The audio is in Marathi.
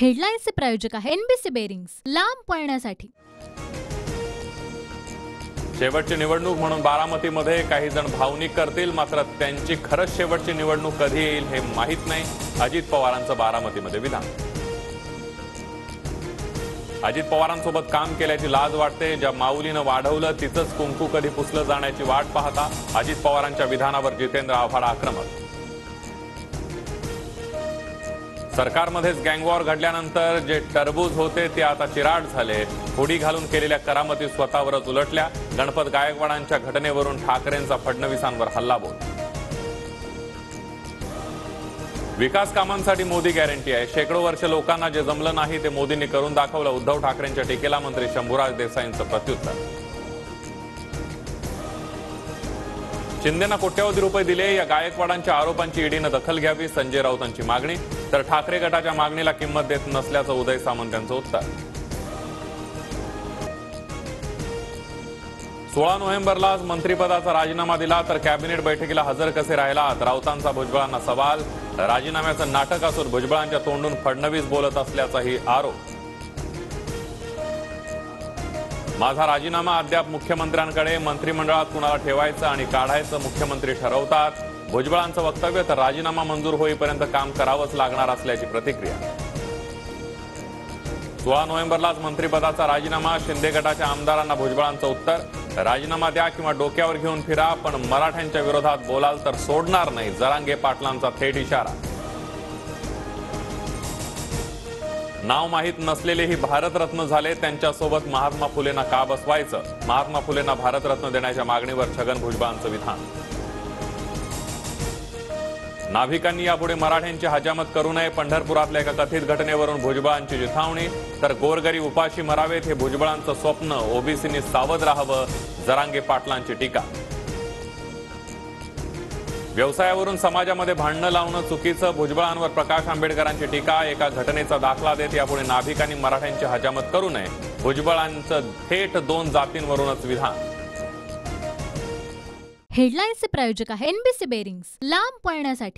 हेडलाईन्सचे प्रायोजक आहे एनबीसी बेरिंग्स, लांब पळण्यासाठी। शेवटची निवडणूक म्हणून बारामतीमध्ये काही जण भावनिक करतील, मात्र त्यांची खरंच शेवटची निवडणूक कधी येईल हे माहीत नाही। अजित पवारांचं बारामतीमध्ये विधान। अजित पवारांसोबत काम केल्याची लाज वाटते। ज्या माऊलीनं वाढवलं तिचंच कुंकू कधी पुसलं जाण्याची वाट पाहता अजित पवारांच्या विधानावर जितेंद्र आव्हाड आक्रमक। सरकारमध्येच गँगवॉर घडल्यानंतर जे टरबूज होते ते आता चिराट झाले। होडी घालून केलेल्या करामती स्वतःवरच उलटल्या। गणपत गायकवाडांच्या घटनेवरून ठाकरेंचा फडणवीसांवर हल्लाबोल। विकास कामांसाठी मोदी गॅरंटी आहे। शेकडो वर्ष लोकांना जे जमलं नाही ते मोदींनी करून दाखवलं। उद्धव ठाकरेंच्या टीकेला मंत्री शंभूराज देसाईंचं प्रत्युत्तर। शिंदेना कोट्यवधी रुपये दिले या गायकवाडांच्या आरोपांची ईडीनं दखल घ्यावी, संजय राऊतांची मागणी। तर ठाकरे गटाच्या मागणीला किंमत देत नसल्याचं उदय सामंत यांचं उत्तर। 16 नोव्हेंबरला मंत्रिपदाचा राजीनामा दिला तर कॅबिनेट बैठकीला हजर कसे राहिलात? राऊतांचा भुजबळांना सवाल। राजीनाम्याचं नाटक असून भुजबळांच्या तोंडून फडणवीस बोलत असल्याचाही आरोप। माझा राजीनामा अद्याप मुख्यमंत्र्यांकडे, मंत्रिमंडळात कुणाला ठेवायचं आणि काढायचं मुख्यमंत्री ठरवतात। भुजबळांचं वक्तव्य तर राजीनामा मंजूर होईपर्यंत काम करावंच लागणार असल्याची प्रतिक्रिया। 16 नोव्हेंबरलाच मंत्रिपदाचा राजीनामा, शिंदे गटाच्या आमदारांना भुजबळांचं उत्तर। राजीनामा द्या किंवा डोक्यावर घेऊन फिरा, पण मराठ्यांच्या विरोधात बोलाल तर सोडणार नाही, जरांगे पाटलांचा थेट इशारा। नाव माहीत नसलेलेही भारतरत्न झाले, त्यांच्यासोबत महात्मा फुलेंना का बसवायचं? महात्मा फुलेंना भारतरत्न देण्याच्या मागणीवर छगन भुजबळांचं विधान। नाभिकांनी यापुढे मराठ्यांची हजामत करू नये, पंढरपुरातल्या एका कथित घटनेवरून भुजबळांची चिथावणी। तर गोरगरीब उपाशी मरावेत हे भुजबळांचं स्वप्न, ओबीसींनी सावध राहावं, जरांगे पाटलांची टीका। व्यवसायावरून समाजामध्ये भांडणं लावणं चुकीचं, भुजबळांवर प्रकाश आंबेडकरांची टीका। एका घटनेचा दाखला देत यापुढे नाभिकांनी मराठ्यांची हजामत करू नये, भुजबळांचं थेट 2 जातींवरूनच विधान। हेडलाईन्सचे प्रायोजक आहे एनबीसी बेरिंग्स, लांब पळण्यासाठी।